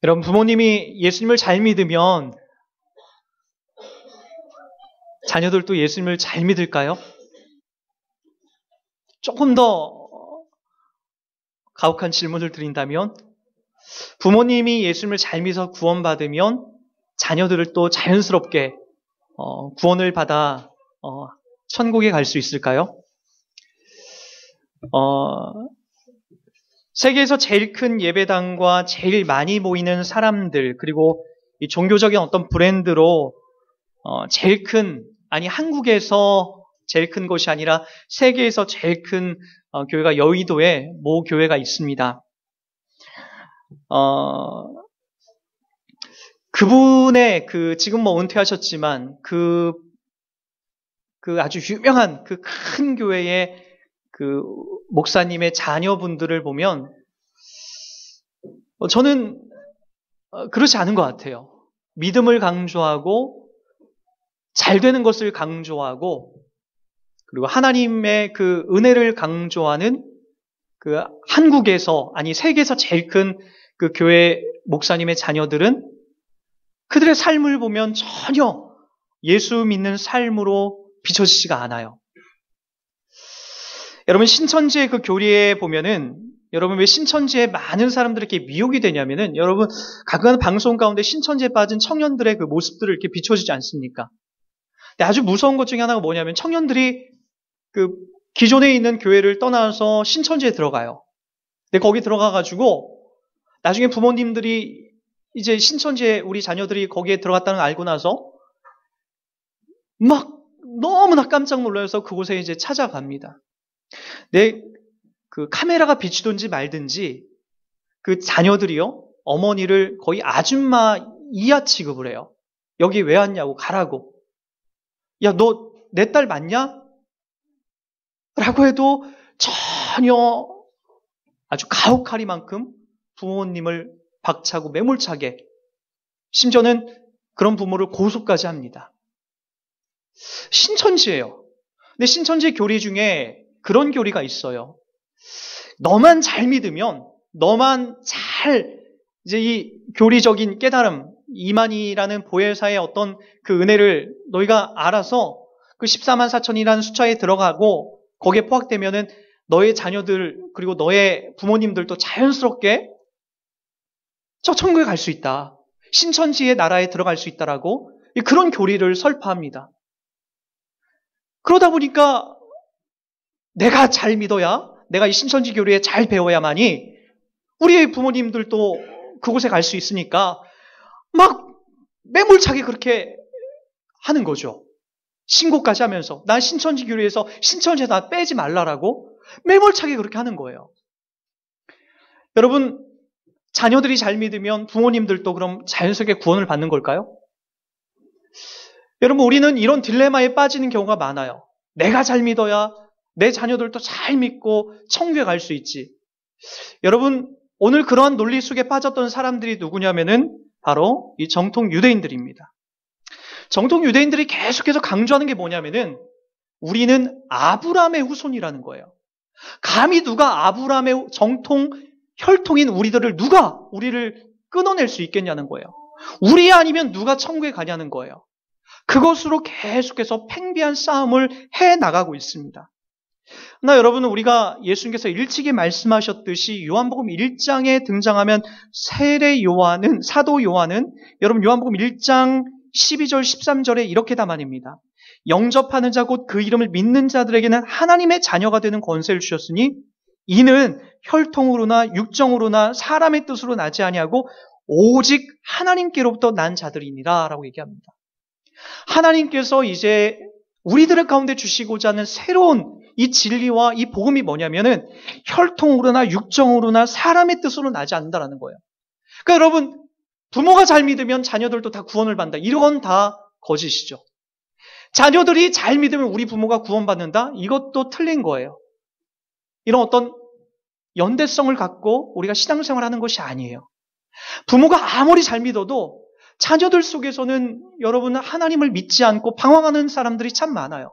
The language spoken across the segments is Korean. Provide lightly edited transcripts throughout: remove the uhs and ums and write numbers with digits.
여러분, 부모님이 예수님을 잘 믿으면 자녀들도 예수님을 잘 믿을까요? 조금 더 가혹한 질문을 드린다면, 부모님이 예수님을 잘 믿어 구원받으면 자녀들을 또 자연스럽게 구원을 받아 천국에 갈 수 있을까요? 세계에서 제일 큰 예배당과 제일 많이 모이는 사람들, 그리고 이 종교적인 어떤 브랜드로 제일 큰, 아니 한국에서 제일 큰 곳이 아니라 세계에서 제일 큰 교회가 여의도에 모 교회가 있습니다. 그분의 지금 은퇴하셨지만 그 아주 유명한 그 큰 교회의 그 목사님의 자녀분들을 보면 저는 그렇지 않은 것 같아요. 믿음을 강조하고 잘 되는 것을 강조하고 그리고 하나님의 그 은혜를 강조하는 그 한국에서 아니 세계에서 제일 큰 그 교회 목사님의 자녀들은 그들의 삶을 보면 전혀 예수 믿는 삶으로 비춰지지가 않아요. 여러분, 신천지의 그 교리에 보면은 여러분 왜 신천지에 많은 사람들이 이렇게 미혹이 되냐면은 여러분 가끔 방송 가운데 신천지에 빠진 청년들의 그 모습들을 이렇게 비춰지지 않습니까? 근데 아주 무서운 것 중에 하나가 뭐냐면 청년들이 그 기존에 있는 교회를 떠나서 신천지에 들어가요. 근데 거기 들어가가지고 나중에 부모님들이 이제 신천지에 우리 자녀들이 거기에 들어갔다는 걸 알고 나서 막 너무나 깜짝 놀라서 그곳에 이제 찾아갑니다. 그 카메라가 비추든지 말든지 그 자녀들이요, 어머니를 거의 아줌마 이하 취급을 해요. 여기 왜 왔냐고, 가라고. 야, 너 내 딸 맞냐? 라고 해도 전혀 아주 가혹하리만큼 부모님을 박차고 매몰차게, 심지어는 그런 부모를 고소까지 합니다. 신천지예요. 근데 신천지 교리 중에 그런 교리가 있어요. 너만 잘 믿으면, 너만 잘, 이제 이 교리적인 깨달음, 이만이라는 보혜사의 어떤 그 은혜를 너희가 알아서 그 14만 4천이라는 숫자에 들어가고 거기에 포함되면은 너의 자녀들, 그리고 너의 부모님들도 자연스럽게 저 천국에 갈 수 있다. 신천지의 나라에 들어갈 수 있다라고 그런 교리를 설파합니다. 그러다 보니까 내가 잘 믿어야, 내가 이 신천지 교리에 잘 배워야만이 우리의 부모님들도 그곳에 갈 수 있으니까 막 매몰차게 그렇게 하는 거죠. 신고까지 하면서 난 신천지 교리에서 신천지에 나 빼지 말라라고 매몰차게 그렇게 하는 거예요. 여러분, 자녀들이 잘 믿으면 부모님들도 그럼 자연스럽게 구원을 받는 걸까요? 여러분, 우리는 이런 딜레마에 빠지는 경우가 많아요. 내가 잘 믿어야 내 자녀들도 잘 믿고 천국에 갈 수 있지. 여러분, 오늘 그러한 논리 속에 빠졌던 사람들이 누구냐면은 바로 이 정통 유대인들입니다. 정통 유대인들이 계속해서 강조하는 게 뭐냐면은 우리는 아브라함의 후손이라는 거예요. 감히 누가 아브라함의 정통 혈통인 우리를 끊어낼 수 있겠냐는 거예요. 우리 아니면 누가 천국에 가냐는 거예요. 그것으로 계속해서 팽배한 싸움을 해나가고 있습니다. 그러나 여러분, 우리가 예수님께서 일찍이 말씀하셨듯이 요한복음 1장에 등장하면 사도 요한은 여러분 요한복음 1장 12절 13절에 이렇게 담아냅니다. 영접하는 자 곧 그 이름을 믿는 자들에게는 하나님의 자녀가 되는 권세를 주셨으니 이는 혈통으로나 육정으로나 사람의 뜻으로 나지 아니하고 오직 하나님께로부터 난 자들이니라 라고 얘기합니다. 하나님께서 이제 우리들의 가운데 주시고자 하는 새로운 이 진리와 이 복음이 뭐냐면은 혈통으로나 육정으로나 사람의 뜻으로 나지 않는다라는 거예요. 그러니까 여러분, 부모가 잘 믿으면 자녀들도 다 구원을 받는다. 이건 다 거짓이죠. 자녀들이 잘 믿으면 우리 부모가 구원받는다? 이것도 틀린 거예요. 이런 어떤 연대성을 갖고 우리가 신앙생활을 하는 것이 아니에요. 부모가 아무리 잘 믿어도 자녀들 속에서는 여러분 하나님을 믿지 않고 방황하는 사람들이 참 많아요.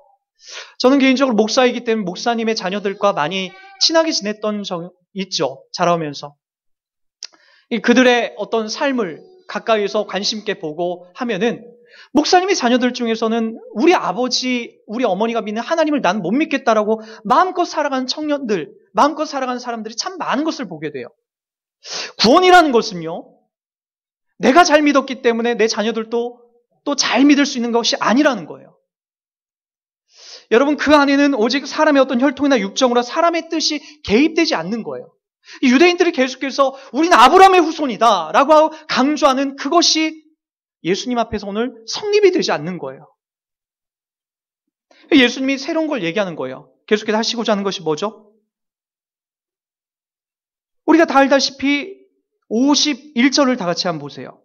저는 개인적으로 목사이기 때문에 목사님의 자녀들과 많이 친하게 지냈던 적 있죠. 자라오면서. 그들의 어떤 삶을 가까이에서 관심 있게 보고 하면은 목사님의 자녀들 중에서는 우리 아버지, 우리 어머니가 믿는 하나님을 난 못 믿겠다라고 마음껏 살아가는 청년들, 마음껏 살아가는 사람들이 참 많은 것을 보게 돼요. 구원이라는 것은요, 내가 잘 믿었기 때문에 내 자녀들도 또 잘 믿을 수 있는 것이 아니라는 거예요. 여러분, 그 안에는 오직 사람의 어떤 혈통이나 육정으로 사람의 뜻이 개입되지 않는 거예요. 유대인들이 계속해서 우리는 아브라함의 후손이다 라고 강조하는 그것이 예수님 앞에서 오늘 성립이 되지 않는 거예요. 예수님이 새로운 걸 얘기하는 거예요. 계속해서 하시고자 하는 것이 뭐죠? 우리가 다 알다시피 51절을 다 같이 한번 보세요.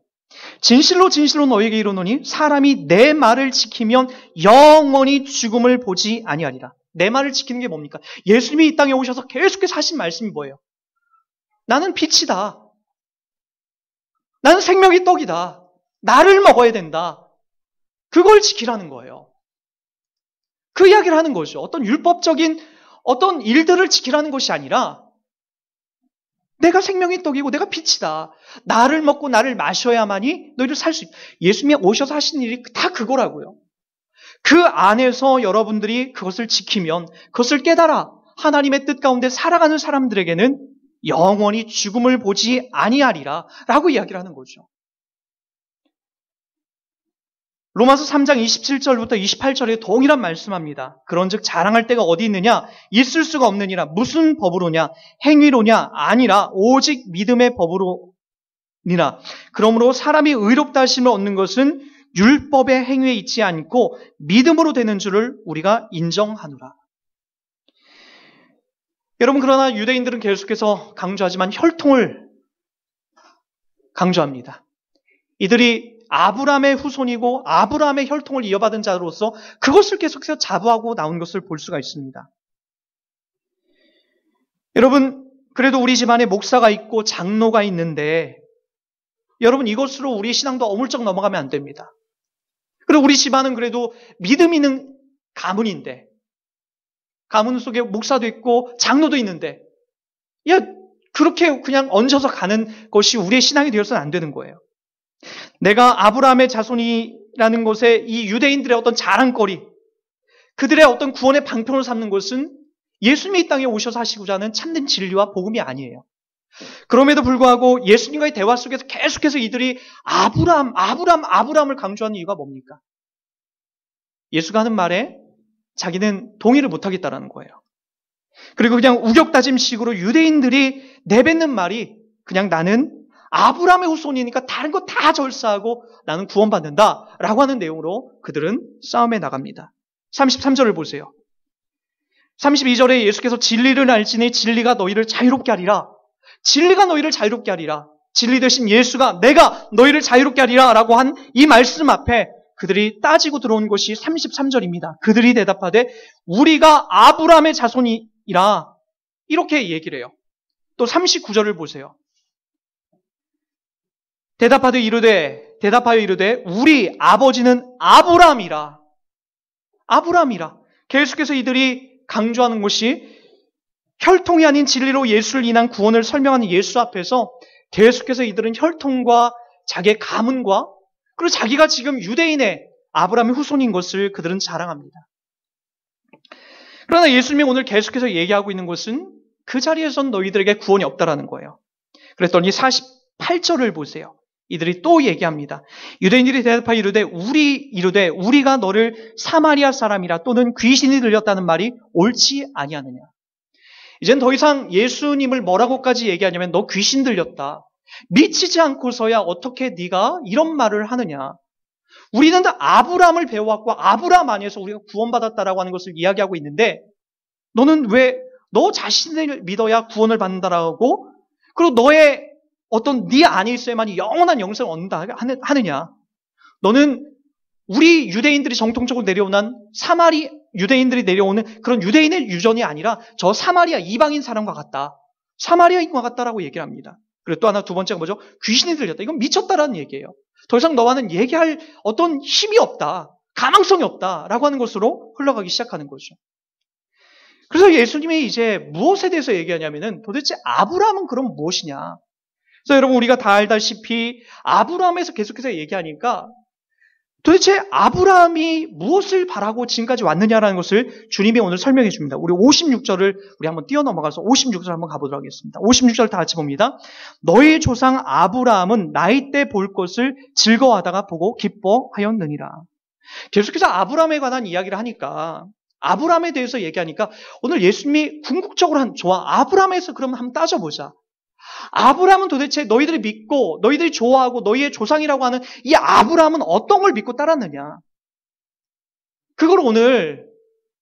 진실로 진실로 너희에게 이르노니 사람이 내 말을 지키면 영원히 죽음을 보지 아니하리라. 내 말을 지키는 게 뭡니까? 예수님이 이 땅에 오셔서 계속해서 하신 말씀이 뭐예요? 나는 빛이다. 나는 생명의 떡이다. 나를 먹어야 된다. 그걸 지키라는 거예요. 그 이야기를 하는 거죠. 어떤 율법적인 어떤 일들을 지키라는 것이 아니라 내가 생명의 떡이고 내가 빛이다. 나를 먹고 나를 마셔야만이 너희를 살 수 있다. 예수님이 오셔서 하신 일이 다 그거라고요. 그 안에서 여러분들이 그것을 지키면, 그것을 깨달아 하나님의 뜻 가운데 살아가는 사람들에게는 영원히 죽음을 보지 아니하리라 라고 이야기를 하는 거죠. 로마서 3장 27절부터 28절에 동일한 말씀합니다. 그런즉 자랑할 때가 어디 있느냐? 있을 수가 없느니라. 무슨 법으로냐? 행위로냐? 아니라 오직 믿음의 법으로니라. 그러므로 사람이 의롭다 하심을 얻는 것은 율법의 행위에 있지 않고 믿음으로 되는 줄을 우리가 인정하노라. 여러분, 그러나 유대인들은 계속해서 강조하지만 혈통을 강조합니다. 이들이 아브라함의 후손이고 아브라함의 혈통을 이어받은 자로서 그것을 계속해서 자부하고 나온 것을 볼 수가 있습니다. 여러분, 그래도 우리 집안에 목사가 있고 장로가 있는데 여러분, 이것으로 우리 신앙도 어물쩍 넘어가면 안 됩니다. 그리고 우리 집안은 그래도 믿음 있는 가문인데, 가문 속에 목사도 있고 장로도 있는데, 그렇게 그냥 얹어서 가는 것이 우리의 신앙이 되어서는 안 되는 거예요. 내가 아브라함의 자손이라는 것에 이 유대인들의 어떤 자랑거리, 그들의 어떤 구원의 방편을 삼는 것은 예수님이 이 땅에 오셔서 하시고자 하는 참된 진리와 복음이 아니에요. 그럼에도 불구하고 예수님과의 대화 속에서 계속해서 이들이 아브라함을 강조하는 이유가 뭡니까? 예수가 하는 말에 자기는 동의를 못하겠다라는 거예요. 그리고 그냥 우격다짐식으로 유대인들이 내뱉는 말이 그냥 나는 아브라함의 후손이니까 다른 거 다 절사하고 나는 구원받는다 라고 하는 내용으로 그들은 싸움에 나갑니다. 33절을 보세요. 32절에 예수께서 진리를 알지니 진리가 너희를 자유롭게 하리라. 진리가 너희를 자유롭게 하리라. 진리 대신 예수가 내가 너희를 자유롭게 하리라 라고 한 이 말씀 앞에 그들이 따지고 들어온 것이 33절입니다. 그들이 대답하되 우리가 아브라함의 자손이라 이렇게 얘기를 해요. 또 39절을 보세요. 대답하여 이르되 우리 아버지는 아브라함이라. 계속해서 이들이 강조하는 것이 혈통이 아닌 진리로 예수를 인한 구원을 설명하는 예수 앞에서 계속해서 이들은 혈통과 자기의 가문과 그리고 자기가 지금 유대인의 아브라함의 후손인 것을 그들은 자랑합니다. 그러나 예수님이 오늘 계속해서 얘기하고 있는 것은 그 자리에선 너희들에게 구원이 없다라는 거예요. 그랬더니 48절을 보세요. 이들이 또 얘기합니다. 유대인들이 대답하여 이르되 우리가 너를 사마리아 사람이라 또는 귀신이 들렸다는 말이 옳지 아니하느냐. 이젠 더 이상 예수님을 뭐라고까지 얘기하냐면 너 귀신 들렸다. 미치지 않고서야 어떻게 네가 이런 말을 하느냐. 우리는 아브라함을 배워왔고 아브라함 안에서 우리가 구원받았다라고 하는 것을 이야기하고 있는데 너는 왜 너 자신을 믿어야 구원을 받는다라고 그리고 너의 어떤 네 안에 있어야만 영원한 영생을 얻는다 하느냐. 너는 우리 유대인들이 정통적으로 내려오는 유대인들이 내려오는 그런 유대인의 유전이 아니라 저 사마리아 이방인 사람과 같다. 사마리아인과 같다라고 얘기를 합니다. 그리고 또 하나 두 번째가 뭐죠? 귀신이 들렸다. 이건 미쳤다라는 얘기예요. 더 이상 너와는 얘기할 어떤 힘이 없다. 가망성이 없다라고 하는 것으로 흘러가기 시작하는 거죠. 그래서 예수님이 이제 무엇에 대해서 얘기하냐면은 도대체 아브라함은 그럼 무엇이냐? 그래서 여러분 우리가 다 알다시피 아브라함에서 계속해서 얘기하니까 도대체 아브라함이 무엇을 바라고 지금까지 왔느냐라는 것을 주님이 오늘 설명해 줍니다. 우리 56절을 우리 한번 뛰어넘어가서 56절 한번 가보도록 하겠습니다. 56절 다 같이 봅니다. 너희 조상 아브라함은 나이 때 볼 것을 즐거워하다가 보고 기뻐하였느니라. 계속해서 아브라함에 관한 이야기를 하니까 아브라함에 대해서 얘기하니까 오늘 예수님이 궁극적으로 좋아. 아브라함에서 그러면 한번 따져보자. 아브라함은 도대체 너희들이 믿고 너희들이 좋아하고 너희의 조상이라고 하는 이 아브라함은 어떤 걸 믿고 따랐느냐. 그걸 오늘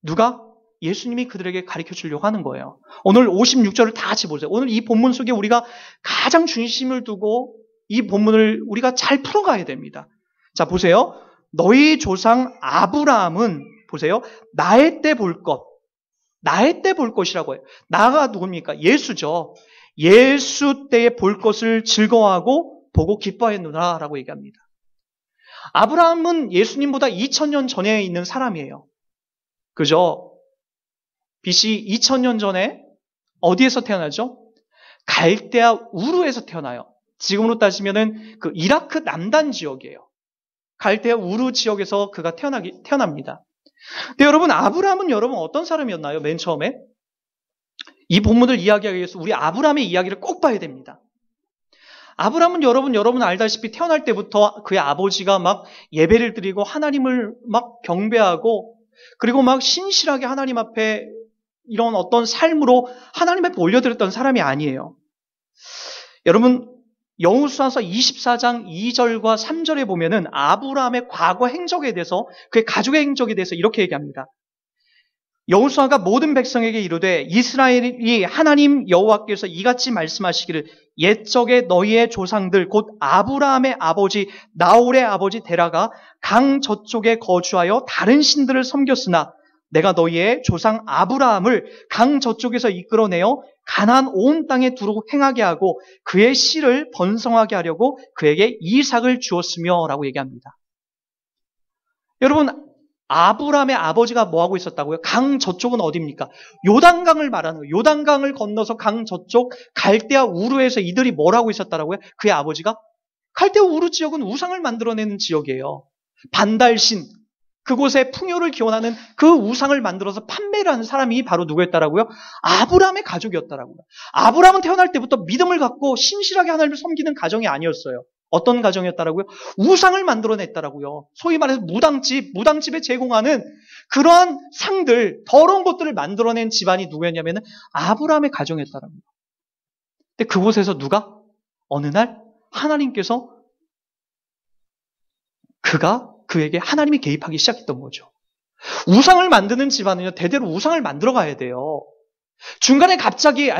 누가? 예수님이 그들에게 가르쳐 주려고 하는 거예요. 오늘 56절을 다 같이 보세요. 오늘 이 본문 속에 우리가 가장 중심을 두고 이 본문을 우리가 잘 풀어가야 됩니다. 자, 보세요. 너희 조상 아브라함은 보세요. 나의 때 볼 것. 나의 때 볼 것이라고 해요. 나가 누굽니까? 예수죠. 예수 때에 볼 것을 즐거워하고 보고 기뻐했느냐라고 얘기합니다. 아브라함은 예수님보다 2000년 전에 있는 사람이에요. 그죠? BC 2000년 전에 어디에서 태어나죠? 갈대아 우르에서 태어나요. 지금으로 따지면은 그 이라크 남단 지역이에요. 갈대아 우르 지역에서 그가 태어납니다. 근데 여러분 아브라함은 여러분 어떤 사람이었나요? 맨 처음에? 이 본문을 이야기하기 위해서 우리 아브라함의 이야기를 꼭 봐야 됩니다. 아브라함은 여러분 알다시피 태어날 때부터 그의 아버지가 막 예배를 드리고 하나님을 막 경배하고 그리고 막 신실하게 하나님 앞에 이런 어떤 삶으로 하나님 앞에 올려드렸던 사람이 아니에요. 여러분 여호수아서 24장 2절과 3절에 보면은 아브라함의 과거 행적에 대해서 그의 가족의 행적에 대해서 이렇게 얘기합니다. 여호수아가 모든 백성에게 이르되 이스라엘이 하나님 여호와께서 이같이 말씀하시기를 옛적에 너희의 조상들 곧 아브라함의 아버지 나홀의 아버지 데라가 강 저쪽에 거주하여 다른 신들을 섬겼으나 내가 너희의 조상 아브라함을 강 저쪽에서 이끌어내어 가나안 온 땅에 두루 행하게 하고 그의 씨를 번성하게 하려고 그에게 이삭을 주었으며 라고 얘기합니다. 여러분 아브라함의 아버지가 뭐하고 있었다고요? 강 저쪽은 어디입니까? 요단강을 말하는 거예요. 요단강을 건너서 강 저쪽 갈대아 우르에서 이들이 뭘 하고 있었다라고요? 그의 아버지가? 갈대아 우르 지역은 우상을 만들어내는 지역이에요. 반달신, 그곳에 풍요를 기원하는 그 우상을 만들어서 판매를 하는 사람이 바로 누구였다라고요? 아브라함의 가족이었다라고요. 아브라함은 태어날 때부터 믿음을 갖고 신실하게 하나님을 섬기는 가정이 아니었어요. 어떤 가정이었다라고요? 우상을 만들어냈다라고요. 소위 말해서 무당집에 제공하는 그러한 상들, 더러운 것들을 만들어낸 집안이 누구였냐면 아브라함의 가정이었다라고요. 근데 그곳에서 누가? 어느 날 하나님께서 그에게 하나님이 개입하기 시작했던 거죠. 우상을 만드는 집안은요, 대대로 우상을 만들어 가야 돼요. 중간에 갑자기,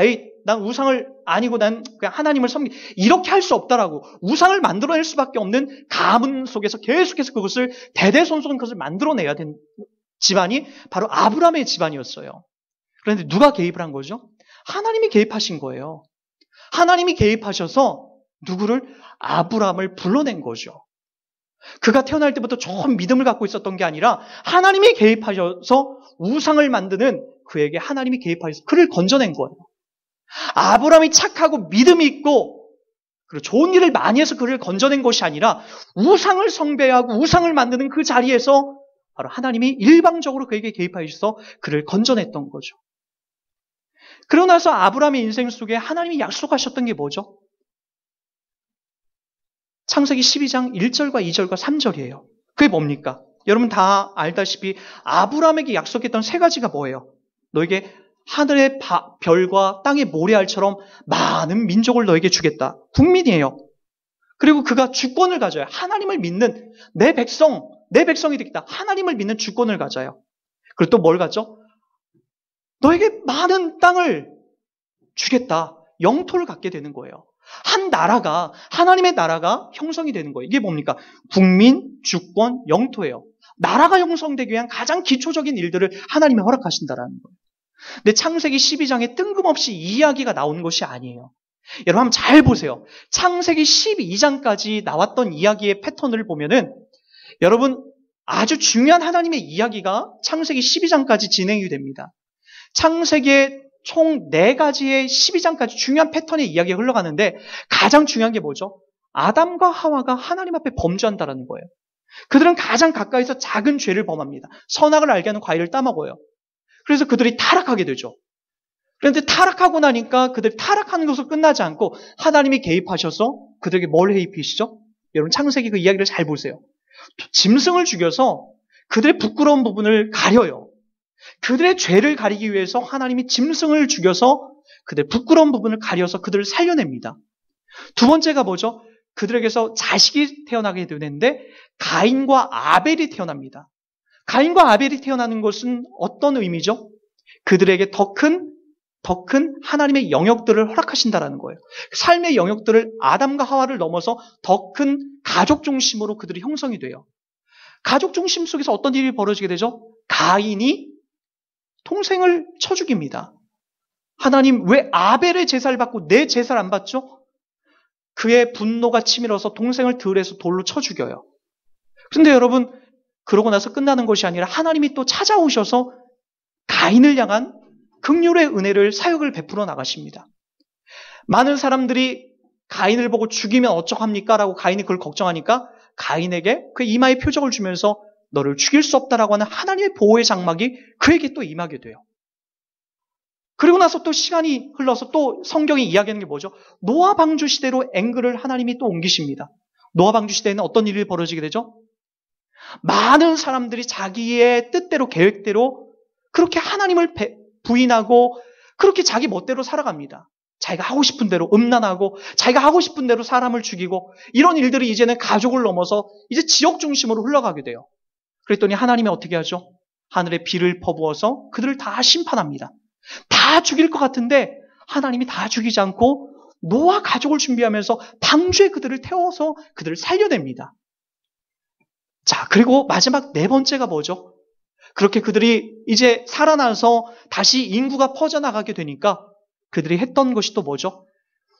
난 우상을 아니고 난 그냥 하나님을 이렇게 할 수 없다라고. 우상을 만들어낼 수밖에 없는 가문 속에서 계속해서 그것을 대대손손 그것을 만들어내야 된 집안이 바로 아브라함의 집안이었어요. 그런데 누가 개입을 한 거죠? 하나님이 개입하신 거예요. 하나님이 개입하셔서 누구를? 아브라함을 불러낸 거죠. 그가 태어날 때부터 좋은 믿음을 갖고 있었던 게 아니라 하나님이 개입하셔서 우상을 만드는 그에게 하나님이 개입하셔서 그를 건져낸 거예요. 아브라함이 착하고 믿음이 있고 그리고 좋은 일을 많이 해서 그를 건져낸 것이 아니라 우상을 숭배하고 우상을 만드는 그 자리에서 바로 하나님이 일방적으로 그에게 개입하셔서 그를 건져냈던 거죠. 그러고 나서 아브라함의 인생 속에 하나님이 약속하셨던 게 뭐죠? 창세기 12장 1절과 2절과 3절이에요. 그게 뭡니까? 여러분 다 알다시피 아브라함에게 약속했던 세 가지가 뭐예요? 너에게 하늘의 별과 땅의 모래알처럼 많은 민족을 너에게 주겠다. 국민이에요. 그리고 그가 주권을 가져요. 하나님을 믿는 내 백성이 되겠다. 하나님을 믿는 주권을 가져요. 그리고 또 뭘 가져? 너에게 많은 땅을 주겠다. 영토를 갖게 되는 거예요. 하나님의 나라가 형성이 되는 거예요. 이게 뭡니까? 국민, 주권, 영토예요. 나라가 형성되기 위한 가장 기초적인 일들을 하나님이 허락하신다라는 거예요. 근데 창세기 12장에 뜬금없이 이 이야기가 나온 것이 아니에요. 여러분 한번 잘 보세요. 창세기 12장까지 나왔던 이야기의 패턴을 보면은 여러분 아주 중요한 하나님의 이야기가 창세기 12장까지 진행이 됩니다. 창세기의 총 4가지의 12장까지 중요한 패턴의 이야기가 흘러가는데 가장 중요한 게 뭐죠? 아담과 하와가 하나님 앞에 범죄한다라는 거예요. 그들은 가장 가까이서 작은 죄를 범합니다. 선악을 알게 하는 과일을 따먹어요. 그래서 그들이 타락하게 되죠. 그런데 타락하고 나니까 그들이 타락하는 것으로 끝나지 않고 하나님이 개입하셔서 그들에게 뭘 해입히시죠? 여러분 창세기 그 이야기를 잘 보세요. 짐승을 죽여서 그들의 부끄러운 부분을 가려요. 그들의 죄를 가리기 위해서 하나님이 짐승을 죽여서 그들의 부끄러운 부분을 가려서 그들을 살려냅니다. 두 번째가 뭐죠? 그들에게서 자식이 태어나게 되는데 가인과 아벨이 태어납니다. 가인과 아벨이 태어나는 것은 어떤 의미죠? 그들에게 더 큰 하나님의 영역들을 허락하신다라는 거예요. 삶의 영역들을 아담과 하와를 넘어서 더 큰 가족 중심으로 그들이 형성이 돼요. 가족 중심 속에서 어떤 일이 벌어지게 되죠? 가인이 동생을 쳐 죽입니다. 하나님 왜 아벨의 제사를 받고 내 제사를 안 받죠? 그의 분노가 치밀어서 동생을 들에서 돌로 쳐 죽여요. 그런데 여러분 그러고 나서 끝나는 것이 아니라 하나님이 또 찾아오셔서 가인을 향한 긍휼의 은혜를 사역을 베풀어 나가십니다. 많은 사람들이 가인을 보고 죽이면 어쩌합니까? 라고 가인이 그걸 걱정하니까 가인에게 그 이마에 표적을 주면서 너를 죽일 수 없다라고 하는 하나님의 보호의 장막이 그에게 또 임하게 돼요. 그리고 나서 또 시간이 흘러서 또 성경이 이야기하는 게 뭐죠? 노아 방주 시대로 앵글을 하나님이 또 옮기십니다. 노아 방주 시대에는 어떤 일이 벌어지게 되죠? 많은 사람들이 자기의 뜻대로 계획대로 그렇게 하나님을 부인하고 그렇게 자기 멋대로 살아갑니다. 자기가 하고 싶은 대로 음란하고 자기가 하고 싶은 대로 사람을 죽이고 이런 일들이 이제는 가족을 넘어서 이제 지역 중심으로 흘러가게 돼요. 그랬더니 하나님이 어떻게 하죠? 하늘에 비를 퍼부어서 그들을 다 심판합니다. 다 죽일 것 같은데 하나님이 다 죽이지 않고 노아 가족을 준비하면서 방주에 그들을 태워서 그들을 살려냅니다. 자, 그리고 마지막 4번째가 뭐죠? 그렇게 그들이 이제 살아나서 다시 인구가 퍼져나가게 되니까 그들이 했던 것이 또 뭐죠?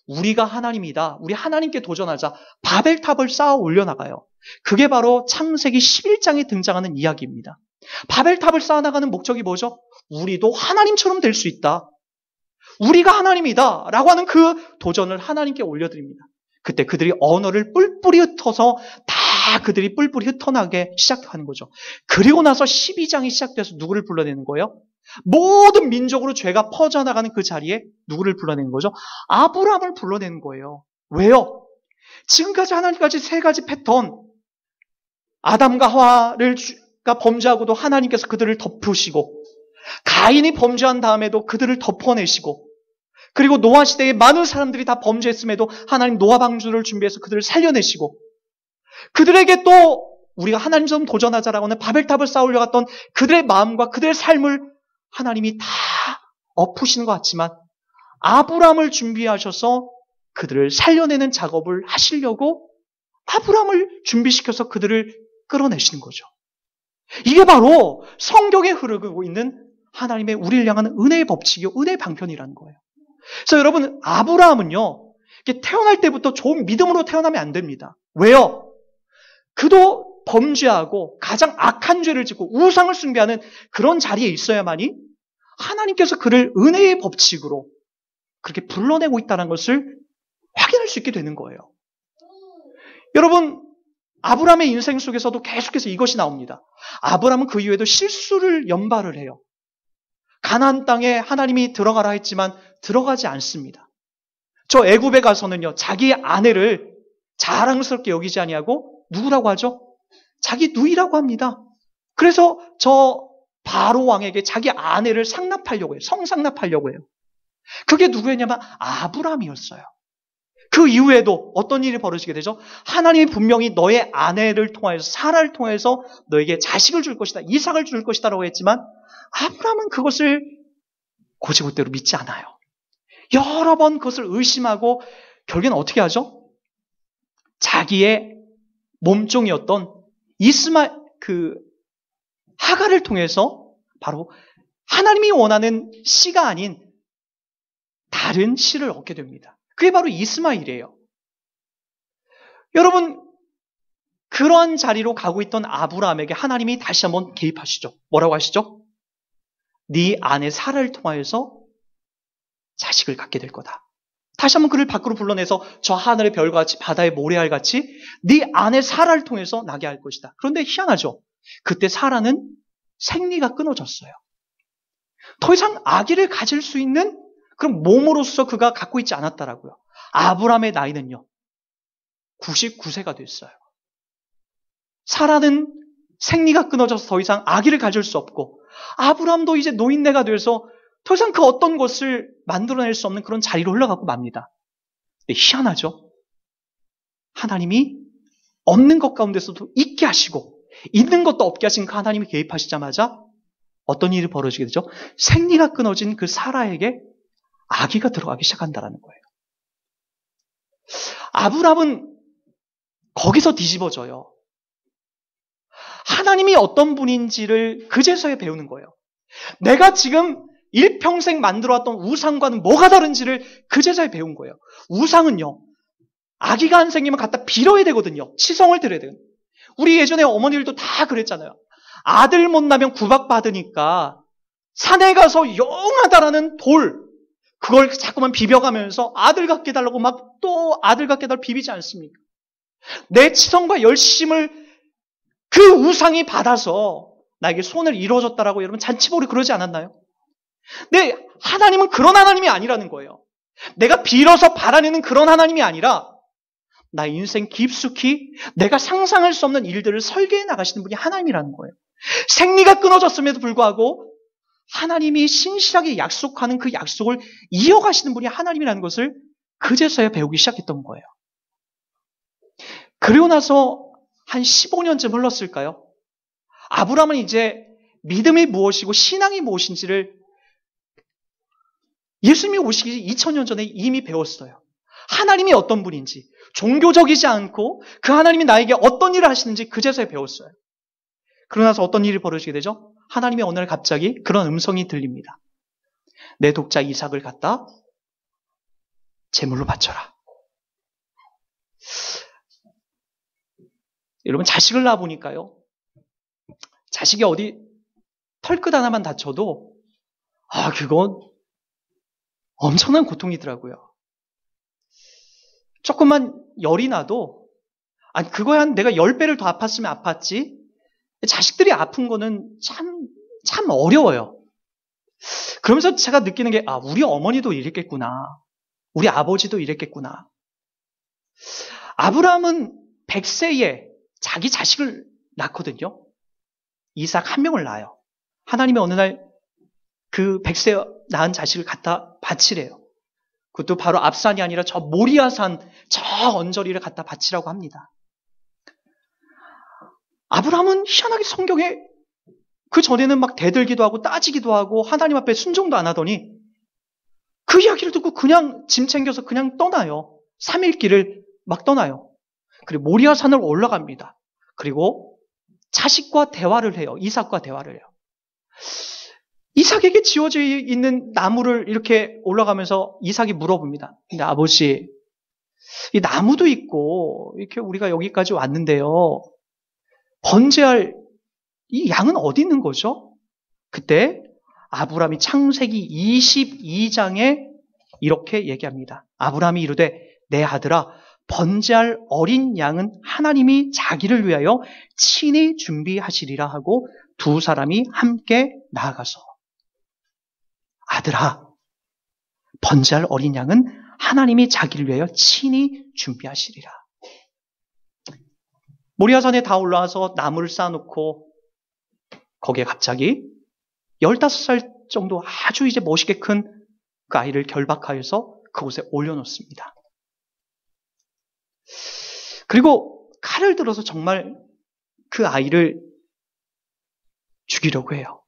우리가 하나님이다. 우리 하나님께 도전하자. 바벨탑을 쌓아 올려나가요. 그게 바로 창세기 11장에 등장하는 이야기입니다. 바벨탑을 쌓아나가는 목적이 뭐죠? 우리도 하나님처럼 될 수 있다. 우리가 하나님이다. 라고 하는 그 도전을 하나님께 올려드립니다. 그때 그들이 언어를 뿔뿔이 흩어서 다 그들이 뿔뿔이 흩어나게 시작하는 거죠. 그리고 나서 12장이 시작돼서 누구를 불러내는 거예요? 모든 민족으로 죄가 퍼져나가는 그 자리에 누구를 불러내는 거죠? 아브라함을 불러내는 거예요. 왜요? 지금까지 하나님까지 3가지 패턴, 아담과 하와가 범죄하고도 하나님께서 그들을 덮으시고 가인이 범죄한 다음에도 그들을 덮어내시고 그리고 노아 시대에 많은 사람들이 다 범죄했음에도 하나님 노아 방주를 준비해서 그들을 살려내시고 그들에게 또 우리가 하나님처럼 도전하자라고 하는 바벨탑을 쌓으려 갔던 그들의 마음과 그들의 삶을 하나님이 다 엎으시는 것 같지만 아브라함을 준비하셔서 그들을 살려내는 작업을 하시려고 아브라함을 준비시켜서 그들을 끌어내시는 거죠. 이게 바로 성경에 흐르고 있는 하나님의 우리를 향한 은혜의 법칙이요, 은혜의 방편이라는 거예요. 그래서 여러분, 아브라함은요, 태어날 때부터 좋은 믿음으로 태어나면 안 됩니다. 왜요? 그도 범죄하고 가장 악한 죄를 짓고 우상을 숭배하는 그런 자리에 있어야만이 하나님께서 그를 은혜의 법칙으로 그렇게 불러내고 있다는 것을 확인할 수 있게 되는 거예요. 여러분, 아브라함의 인생 속에서도 계속해서 이것이 나옵니다. 아브라함은 그 이후에도 실수를 연발을 해요. 가나안 땅에 하나님이 들어가라 했지만 들어가지 않습니다. 저 애굽에 가서는요, 자기 아내를 자랑스럽게 여기지 아니하고 누구라고 하죠? 자기 누이라고 합니다. 그래서 저 바로 왕에게 자기 아내를 상납하려고 해요. 성상납하려고 해요. 그게 누구였냐면 아브라함이었어요. 그 이후에도 어떤 일이 벌어지게 되죠? 하나님이 분명히 너의 아내를 통하여서 사라를 통해서 너에게 자식을 줄 것이다. 이삭을 줄 것이다 라고 했지만 아브라함은 그것을 고지고대로 믿지 않아요. 여러 번 그것을 의심하고 결국엔 어떻게 하죠? 자기의 몸종이었던 하갈을 통해서 바로 하나님이 원하는 씨가 아닌 다른 씨를 얻게 됩니다. 그게 바로 이스마엘이에요. 여러분, 그러한 자리로 가고 있던 아브라함에게 하나님이 다시 한번 개입하시죠. 뭐라고 하시죠? 네 아내 사라를 통하여서 자식을 갖게 될 거다. 다시 한번 그를 밖으로 불러내서 저 하늘의 별같이 바다의 모래알같이 네 안에 사라를 통해서 나게 할 것이다. 그런데 희한하죠. 그때 사라는 생리가 끊어졌어요. 더 이상 아기를 가질 수 있는 그런 몸으로서 그가 갖고 있지 않았다라고요. 아브라함의 나이는요, 99세가 됐어요. 사라는 생리가 끊어져서 더 이상 아기를 가질 수 없고, 아브라함도 이제 노인네가 돼서 더 이상 그 어떤 것을 만들어낼 수 없는 그런 자리로 흘러가고 맙니다. 근데 희한하죠? 하나님이 없는 것 가운데서도 있게 하시고, 있는 것도 없게 하신 그 하나님이 개입하시자마자 어떤 일이 벌어지게 되죠? 생리가 끊어진 그 사라에게 아기가 들어가기 시작한다는 거예요. 아브라함은 거기서 뒤집어져요. 하나님이 어떤 분인지를 그제서야 배우는 거예요. 내가 지금 일평생 만들어왔던 우상과는 뭐가 다른지를 그제서야 배운 거예요. 우상은요, 아기가 한 생기면 갖다 빌어야 되거든요. 치성을 드려야 돼요. 우리 예전에 어머니들도 다 그랬잖아요. 아들 못 나면 구박받으니까 산에 가서 영하다라는 돌, 그걸 자꾸만 비벼가면서 아들 갖게 해달라고 막 또 아들 갖게 해달라고 비비지 않습니까? 내 치성과 열심을 그 우상이 받아서 나에게 손을 이루어줬다라고 여러분 잔치보리 그러지 않았나요? 근데 하나님은 그런 하나님이 아니라는 거예요. 내가 빌어서 바라내는 그런 하나님이 아니라 나 인생 깊숙이 내가 상상할 수 없는 일들을 설계해 나가시는 분이 하나님이라는 거예요. 생리가 끊어졌음에도 불구하고 하나님이 신실하게 약속하는 그 약속을 이어가시는 분이 하나님이라는 것을 그제서야 배우기 시작했던 거예요. 그리고 나서 한 15년쯤 흘렀을까요? 아브라함은 이제 믿음이 무엇이고 신앙이 무엇인지를 예수님이 오시기 2000년 전에 이미 배웠어요. 하나님이 어떤 분인지, 종교적이지 않고 그 하나님이 나에게 어떤 일을 하시는지 그제서야 배웠어요. 그러고 나서 어떤 일이 벌어지게 되죠? 하나님이 어느 날 갑자기 그런 음성이 들립니다. 내 독자 이삭을 갖다 제물로 바쳐라. 여러분, 자식을 낳아보니까요, 자식이 어디 털끝 하나만 다쳐도 그건 엄청난 고통이더라고요. 조금만 열이 나도 그거야 한 내가 10배를 더 아팠으면 아팠지, 자식들이 아픈 거는 참 어려워요. 그러면서 제가 느끼는 게 우리 어머니도 이랬겠구나, 우리 아버지도 이랬겠구나. 아브라함은 100세에 자기 자식을 낳거든요. 이삭 한 명을 낳아요. 하나님이 어느 날 그 100세 낳은 자식을 갖다 바치래요. 그것도 바로 앞산이 아니라 저 모리아산 저 언저리를 갖다 바치라고 합니다. 아브라함은 희한하게 성경에 그 전에는 막 대들기도 하고 따지기도 하고 하나님 앞에 순종도 안 하더니 그 이야기를 듣고 그냥 짐 챙겨서 그냥 떠나요. 3일 길을 막 떠나요. 그리고 모리아산을 올라갑니다. 그리고 자식과 대화를 해요. 이삭과 대화를 해요. 이삭에게 지어져 있는 나무를 이렇게 올라가면서 이삭이 물어봅니다. 근데 아버지, 이 나무도 있고 이렇게 우리가 여기까지 왔는데요, 번제할 이 양은 어디 있는 거죠? 그때 아브라함이 창세기 22장에 이렇게 얘기합니다. 아브라함이 이르되 내 아들아, 번제할 어린 양은 하나님이 자기를 위하여 친히 준비하시리라 하고 두 사람이 함께 나아가서, 아들아, 번제할 어린 양은 하나님이 자기를 위하여 친히 준비하시리라. 모리아산에 다 올라와서 나무를 쌓아놓고 거기에 갑자기 15살 정도 아주 이제 멋있게 큰 그 아이를 결박하여서 그곳에 올려놓습니다. 그리고 칼을 들어서 정말 그 아이를 죽이려고 해요.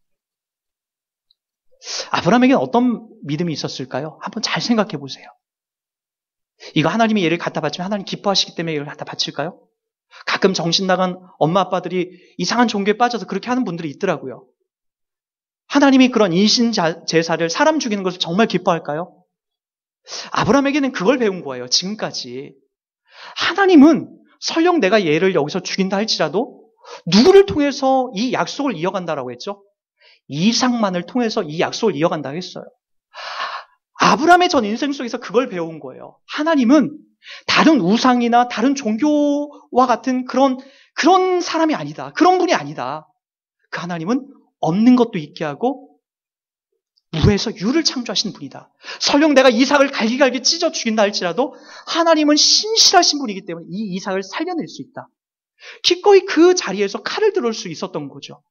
아브라함에게는 어떤 믿음이 있었을까요? 한번 잘 생각해 보세요. 이거 하나님이 얘를 갖다 바치면 하나님 기뻐하시기 때문에 얘를 갖다 바칠까요? 가끔 정신 나간 엄마 아빠들이 이상한 종교에 빠져서 그렇게 하는 분들이 있더라고요. 하나님이 그런 인신 제사를, 사람 죽이는 것을 정말 기뻐할까요? 아브라함에게는 그걸 배운 거예요. 지금까지. 하나님은 설령 내가 얘를 여기서 죽인다 할지라도 누구를 통해서 이 약속을 이어간다라고 했죠? 이삭만을 통해서 이 약속을 이어간다고 했어요. 아브라함의 전 인생 속에서 그걸 배운 거예요. 하나님은 다른 우상이나 다른 종교와 같은 그런 사람이 아니다. 그런 분이 아니다. 그 하나님은 없는 것도 있게 하고 무에서 유를 창조하신 분이다. 설령 내가 이삭을 갈기갈기 찢어 죽인다 할지라도 하나님은 신실하신 분이기 때문에 이 이삭을 살려낼 수 있다. 기꺼이 그 자리에서 칼을 들을 수 있었던 거죠.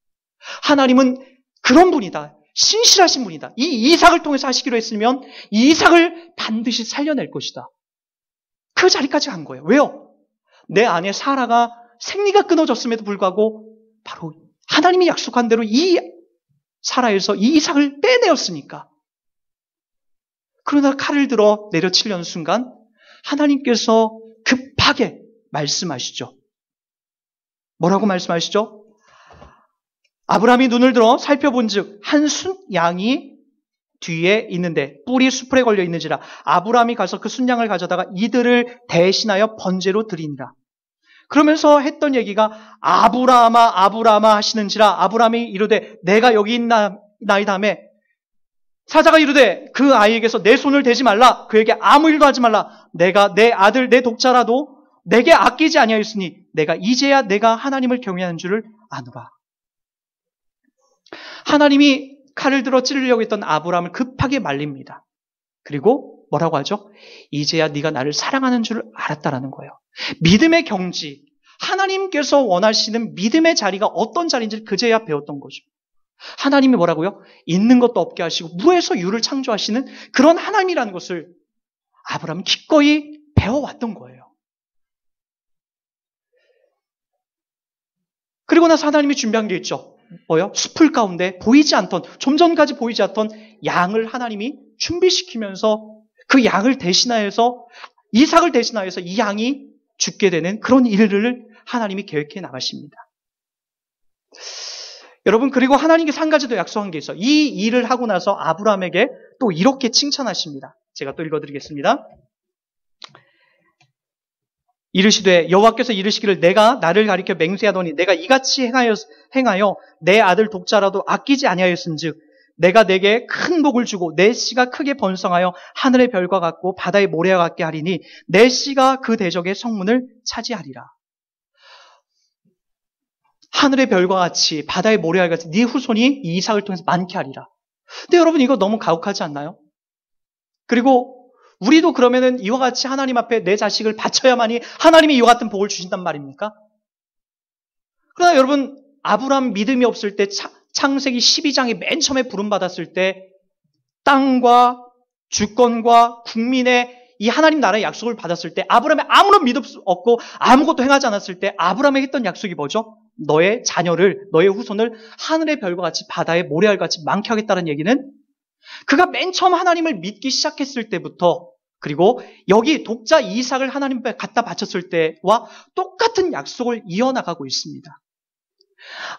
하나님은 그런 분이다. 신실하신 분이다. 이 이삭을 통해서 하시기로 했으면 이 이삭을 반드시 살려낼 것이다. 그 자리까지 간 거예요. 왜요? 내 아내 사라가 생리가 끊어졌음에도 불구하고 바로 하나님이 약속한 대로 이 사라에서 이 이삭을 빼내었으니까. 그러나 칼을 들어 내려치려는 순간 하나님께서 급하게 말씀하시죠. 뭐라고 말씀하시죠? 아브라함이 눈을 들어 살펴본즉 한 순양이 뒤에 있는데 뿔이 수풀에 걸려 있는지라 아브라함이 가서 그 순양을 가져다가 이들을 대신하여 번제로 드리니라. 그러면서 했던 얘기가 아브라함아 아브라함아 하시는지라 아브라함이 이르되 내가 여기 있나이다 하매 사자가 이르되 그 아이에게서 내 손을 대지 말라 그에게 아무 일도 하지 말라 내가 내 아들 내 독자라도 내게 아끼지 아니하였으니 내가 이제야 내가 하나님을 경외하는 줄을 아노라. 하나님이 칼을 들어 찌르려고 했던 아브라함을 급하게 말립니다. 그리고 뭐라고 하죠? 이제야 네가 나를 사랑하는 줄 알았다라는 거예요. 믿음의 경지, 하나님께서 원하시는 믿음의 자리가 어떤 자리인지 그제야 배웠던 거죠. 하나님이 뭐라고요? 있는 것도 없게 하시고 무에서 유를 창조하시는 그런 하나님이라는 것을 아브라함은 기꺼이 배워왔던 거예요. 그리고 나서 하나님이 준비한 게 있죠. 뭐요? 숲을 가운데 보이지 않던, 좀 전까지 보이지 않던 양을 하나님이 준비시키면서 그 양을 대신하여서, 이삭을 대신하여서 이 양이 죽게 되는 그런 일을 하나님이 계획해 나가십니다. 여러분, 그리고 하나님께서 한 가지 더 약속한 게 있어요. 이 일을 하고 나서 아브라함에게 또 이렇게 칭찬하십니다. 제가 또 읽어드리겠습니다. 이르시되 여호와께서 이르시기를 내가 나를 가리켜 맹세하더니 내가 이같이 행하여 내 아들 독자라도 아끼지 아니하였은즉 내가 내게 큰 복을 주고 내 씨가 크게 번성하여 하늘의 별과 같고 바다의 모래와 같게 하리니 내 씨가 그 대적의 성문을 차지하리라. 하늘의 별과 같이 바다의 모래와 같이 네 후손이 이 이삭을 통해서 많게 하리라. 근데 여러분 이거 너무 가혹하지 않나요? 그리고 우리도 그러면은 이와 같이 하나님 앞에 내 자식을 바쳐야만이 하나님이 이와 같은 복을 주신단 말입니까? 그러나 여러분 아브라함 믿음이 없을 때 창세기 12장에 맨 처음에 부름받았을 때 땅과 주권과 국민의 이 하나님 나라의 약속을 받았을 때 아브라함이 아무런 믿음 없고 아무것도 행하지 않았을 때 아브라함에게 했던 약속이 뭐죠? 너의 자녀를, 너의 후손을 하늘의 별과 같이 바다의 모래알 같이 많게 하겠다는 얘기는 그가 맨 처음 하나님을 믿기 시작했을 때부터 그리고 여기 독자 이삭을 하나님 앞에 갖다 바쳤을 때와 똑같은 약속을 이어나가고 있습니다.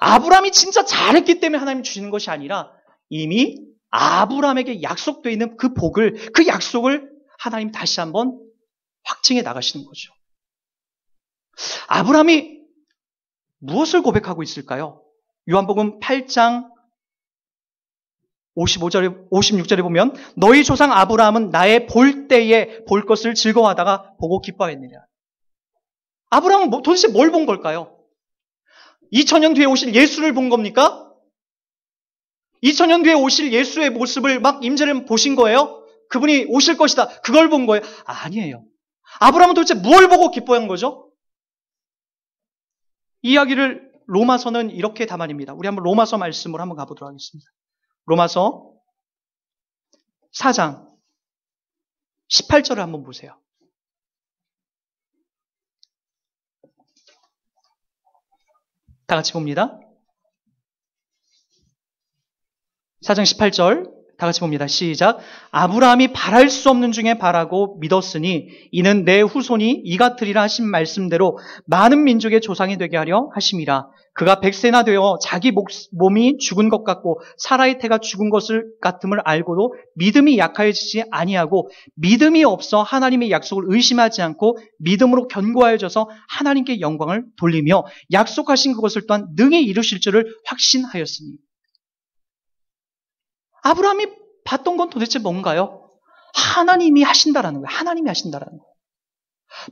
아브라함이 진짜 잘했기 때문에 하나님이 주시는 것이 아니라 이미 아브라함에게 약속되어 있는 그 복을, 그 약속을 하나님 다시 한번 확증해 나가시는 거죠. 아브라함이 무엇을 고백하고 있을까요? 요한복음 8장 56절에 보면 너희 조상 아브라함은 나의 볼 때에 볼 것을 즐거워하다가 보고 기뻐했느니라. 아브라함은 도대체 뭘 본 걸까요? 2000년 뒤에 오실 예수를 본 겁니까? 2000년 뒤에 오실 예수의 모습을 막 임재를 보신 거예요? 그분이 오실 것이다. 그걸 본 거예요? 아니에요. 아브라함은 도대체 뭘 보고 기뻐한 거죠? 이야기를 로마서는 이렇게 담아냅니다. 우리 한번 로마서 말씀으로 한번 가보도록 하겠습니다. 로마서 4장 18절을 한번 보세요. 다 같이 봅니다. 4장 18절 다 같이 봅니다. 시작. 아브라함이 바랄 수 없는 중에 바라고 믿었으니 이는 내 후손이 이 같으리라 하신 말씀대로 많은 민족의 조상이 되게 하려 하심이라. 그가 100세나 되어 자기 몸이 죽은 것 같고 사라의 태가 죽은 것을 같음을 알고도 믿음이 약해지지 아니하고 믿음이 없어 하나님의 약속을 의심하지 않고 믿음으로 견고하여져서 하나님께 영광을 돌리며 약속하신 그것을 또한 능히 이루실 줄을 확신하였으니. 아브라함이 봤던 건 도대체 뭔가요? 하나님이 하신다라는 거예요. 하나님이 하신다라는 거예요.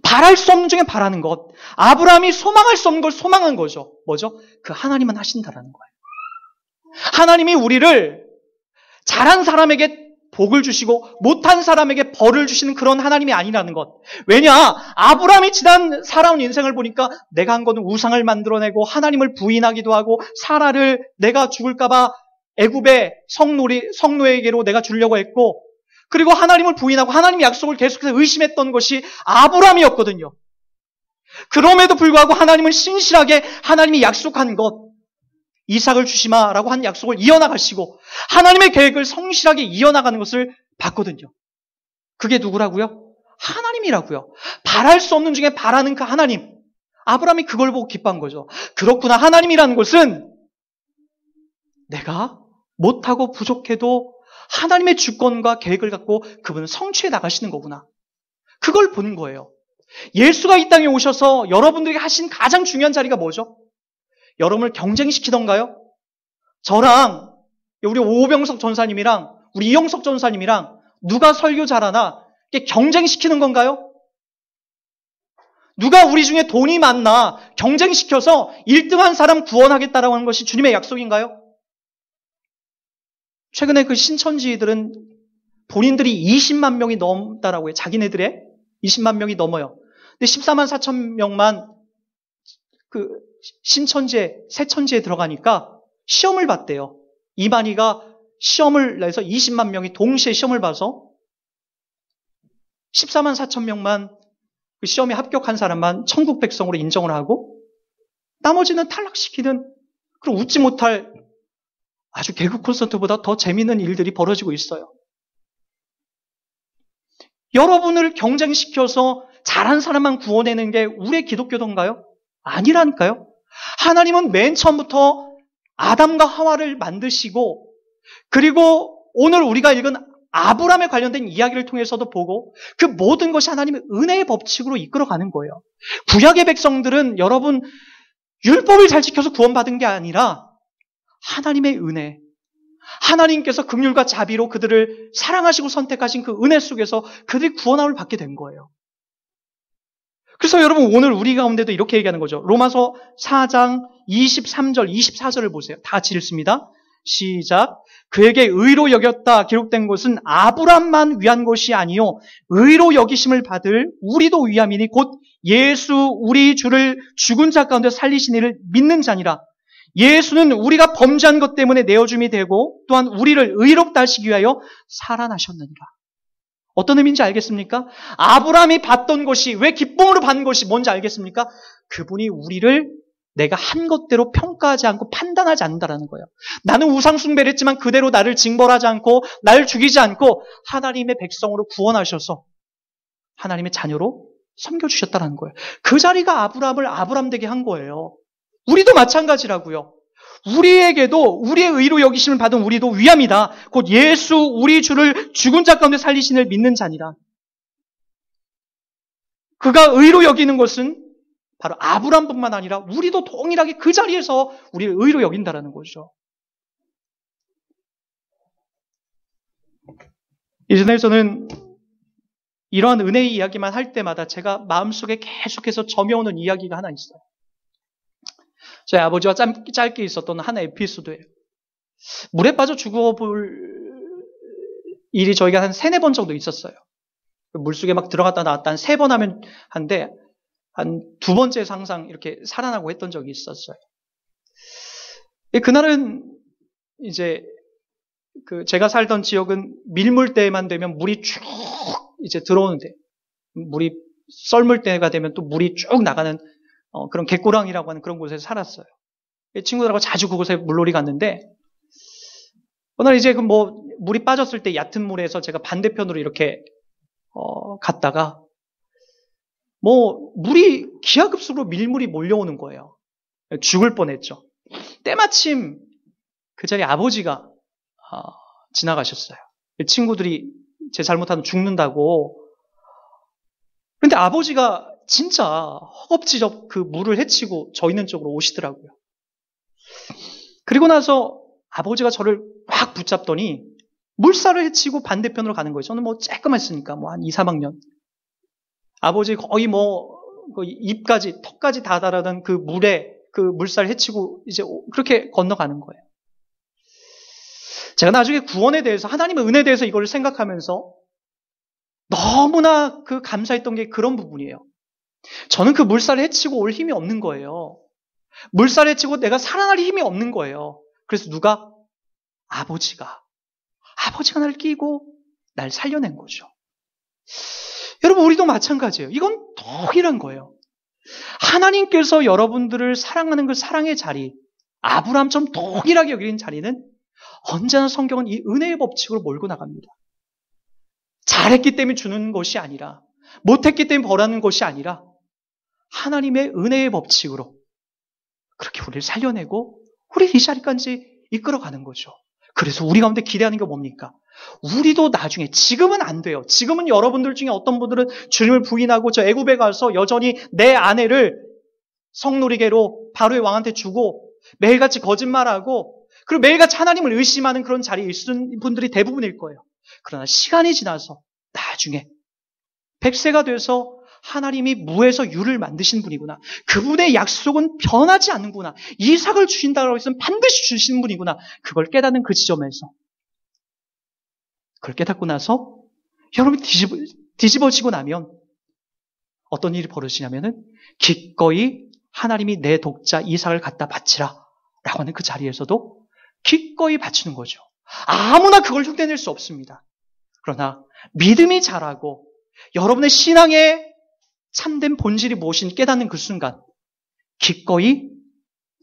바랄 수 없는 중에 바라는 것. 아브라함이 소망할 수 없는 걸 소망한 거죠. 뭐죠? 그 하나님은 하신다라는 거예요. 하나님이 우리를 잘한 사람에게 복을 주시고 못한 사람에게 벌을 주시는 그런 하나님이 아니라는 것. 왜냐? 아브라함이 지난 살아온 인생을 보니까 내가 한 거는 우상을 만들어내고 하나님을 부인하기도 하고 사라를 내가 죽을까 봐 애굽의 성노에게로 내가 주려고 했고 그리고 하나님을 부인하고 하나님의 약속을 계속해서 의심했던 것이 아브라함이었거든요. 그럼에도 불구하고 하나님은 신실하게 하나님이 약속한 것 이삭을 주시마라고 한 약속을 이어나가시고 하나님의 계획을 성실하게 이어나가는 것을 봤거든요. 그게 누구라고요? 하나님이라고요. 바랄 수 없는 중에 바라는 그 하나님. 아브라함이 그걸 보고 기뻐한 거죠. 그렇구나. 하나님이라는 것은 내가 못하고 부족해도 하나님의 주권과 계획을 갖고 그분은 성취해 나가시는 거구나. 그걸 보는 거예요. 예수가 이 땅에 오셔서 여러분들에게 하신 가장 중요한 자리가 뭐죠? 여러분을 경쟁시키던가요? 저랑 우리 오병석 전사님이랑 우리 이영석 전사님이랑 누가 설교 잘하나 경쟁시키는 건가요? 누가 우리 중에 돈이 많나 경쟁시켜서 1등한 사람 구원하겠다라고 하는 것이 주님의 약속인가요? 최근에 그 신천지들은 본인들이 20만 명이 넘다라고 해요. 자기네들의 20만 명이 넘어요. 근데 14만 4천 명만 그 신천지에, 새천지에 들어가니까 시험을 봤대요. 이만희가 시험을 내서 20만 명이 동시에 시험을 봐서 14만 4천 명만 그 시험에 합격한 사람만 천국 백성으로 인정을 하고 나머지는 탈락시키는 그리고 웃지 못할 아주 개그 콘서트보다 더 재미있는 일들이 벌어지고 있어요. 여러분을 경쟁시켜서 잘한 사람만 구원해내는 게 우리의 기독교던가요? 아니라니까요. 하나님은 맨 처음부터 아담과 하와를 만드시고 그리고 오늘 우리가 읽은 아브라함에 관련된 이야기를 통해서도 보고 그 모든 것이 하나님의 은혜의 법칙으로 이끌어가는 거예요. 구약의 백성들은 여러분 율법을 잘 지켜서 구원받은 게 아니라 하나님의 은혜, 하나님께서 긍휼과 자비로 그들을 사랑하시고 선택하신 그 은혜 속에서 그들이 구원함을 받게 된 거예요. 그래서 여러분 오늘 우리 가운데도 이렇게 얘기하는 거죠. 로마서 4장 23절, 24절을 보세요. 다 같이 읽습니다. 시작. 그에게 의로 여겼다 기록된 것은 아브람만 위한 것이 아니요 의로 여기심을 받을 우리도 위함이니 곧 예수 우리 주를 죽은 자 가운데 살리신 이를 믿는 자니라. 예수는 우리가 범죄한 것 때문에 내어줌이 되고 또한 우리를 의롭다 하시기 위하여 살아나셨느니라. 어떤 의미인지 알겠습니까? 아브라함이 받던 것이 왜 기쁨으로 받는 것이 뭔지 알겠습니까? 그분이 우리를 내가 한 것대로 평가하지 않고 판단하지 않는다라는 거예요. 나는 우상 숭배를 했지만 그대로 나를 징벌하지 않고 나를 죽이지 않고 하나님의 백성으로 구원하셔서 하나님의 자녀로 섬겨주셨다는 거예요. 그 자리가 아브라함을 아브라함 되게 한 거예요. 우리도 마찬가지라고요. 우리에게도 우리의 의로 여기심을 받은 우리도 위함이다. 곧 예수 우리 주를 죽은 자 가운데 살리신을 믿는 자니라. 그가 의로 여기는 것은 바로 아브라함뿐만 아니라 우리도 동일하게 그 자리에서 우리를 의로 여긴다라는 거죠. 이전에 저는 이러한 은혜의 이야기만 할 때마다 제가 마음속에 계속해서 점여오는 이야기가 하나 있어요. 저희 아버지와 짧게 있었던 한 에피소드예요. 물에 빠져 죽어볼 일이 저희가 한 3-4번 정도 있었어요. 물속에 막 들어갔다 나왔다 한 3번 하면 한데 한 2번째에서 항상 이렇게 살아나고 했던 적이 있었어요. 그날은 이제 제가 살던 지역은 밀물 때만 되면 물이 쭉 이제 들어오는데 물이 썰물 때가 되면 또 물이 쭉 나가는 그런 갯고랑이라고 하는 그런 곳에서 살았어요. 친구들하고 자주 그곳에 물놀이 갔는데, 오늘 이제 물이 빠졌을 때 얕은 물에서 제가 반대편으로 이렇게, 갔다가, 물이 기하급수로 밀물이 몰려오는 거예요. 죽을 뻔했죠. 때마침 그 자리에 아버지가, 지나가셨어요. 친구들이 제 잘못하면 죽는다고. 근데 아버지가 진짜 허겁지겁 그 물을 헤치고 저 있는 쪽으로 오시더라고요. 그리고 나서 아버지가 저를 확 붙잡더니 물살을 헤치고 반대편으로 가는 거예요. 저는 뭐 쬐끔했으니까 뭐 한 2, 3학년. 아버지 거의 뭐 입까지, 턱까지 다 달아던 그 물에 그 물살 헤치고 이제 그렇게 건너가는 거예요. 제가 나중에 구원에 대해서, 하나님의 은혜에 대해서 이걸 생각하면서 너무나 그 감사했던 게 그런 부분이에요. 저는 그 물살을 헤치고 올 힘이 없는 거예요. 물살을 헤치고 내가 살아날 힘이 없는 거예요. 그래서 누가? 아버지가 나를 끼고 날 살려낸 거죠. 여러분, 우리도 마찬가지예요. 이건 동일한 거예요. 하나님께서 여러분들을 사랑하는 그 사랑의 자리, 아브라함처럼 동일하게 여기는 자리는 언제나 성경은 이 은혜의 법칙으로 몰고 나갑니다. 잘했기 때문에 주는 것이 아니라, 못했기 때문에 벌하는 것이 아니라 하나님의 은혜의 법칙으로 그렇게 우리를 살려내고 우리를 이 자리까지 이끌어가는 거죠. 그래서 우리 가운데 기대하는 게 뭡니까? 우리도 나중에, 지금은 안 돼요. 지금은 여러분들 중에 어떤 분들은 주님을 부인하고 저 애굽에 가서 여전히 내 아내를 성노리개로 바로의 왕한테 주고 매일같이 거짓말하고 그리고 매일같이 하나님을 의심하는 그런 자리에 있는 분들이 대부분일 거예요. 그러나 시간이 지나서 나중에 100세가 돼서 하나님이 무에서 유를 만드신 분이구나. 그분의 약속은 변하지 않는구나. 이삭을 주신다고 해서 반드시 주시는 분이구나. 그걸 깨닫는 그 지점에서, 그걸 깨닫고 나서 여러분이 뒤집어지고 나면 어떤 일이 벌어지냐면은 기꺼이 하나님이 내 독자 이삭을 갖다 바치라 라고 하는 그 자리에서도 기꺼이 바치는 거죠. 아무나 그걸 흉내낼 수 없습니다. 그러나 믿음이 자라고 여러분의 신앙의 참된 본질이 무엇인지 깨닫는 그 순간 기꺼이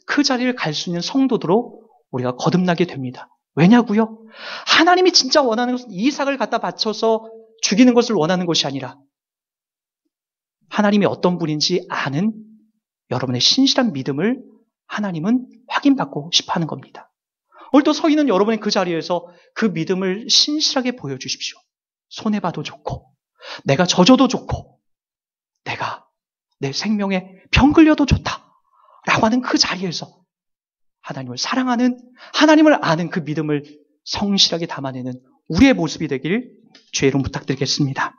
그 자리를 갈 수 있는 성도들로 우리가 거듭나게 됩니다. 왜냐고요? 하나님이 진짜 원하는 것은 이삭을 갖다 바쳐서 죽이는 것을 원하는 것이 아니라 하나님이 어떤 분인지 아는 여러분의 신실한 믿음을 하나님은 확인받고 싶어하는 겁니다. 오늘도 서 있는 여러분의 그 자리에서 그 믿음을 신실하게 보여주십시오. 손해봐도 좋고 내가 젖어도 좋고 내가 내 생명에 병 걸려도 좋다라고 하는 그 자리에서 하나님을 사랑하는, 하나님을 아는 그 믿음을 성실하게 담아내는 우리의 모습이 되길 주의 이름 부탁드리겠습니다.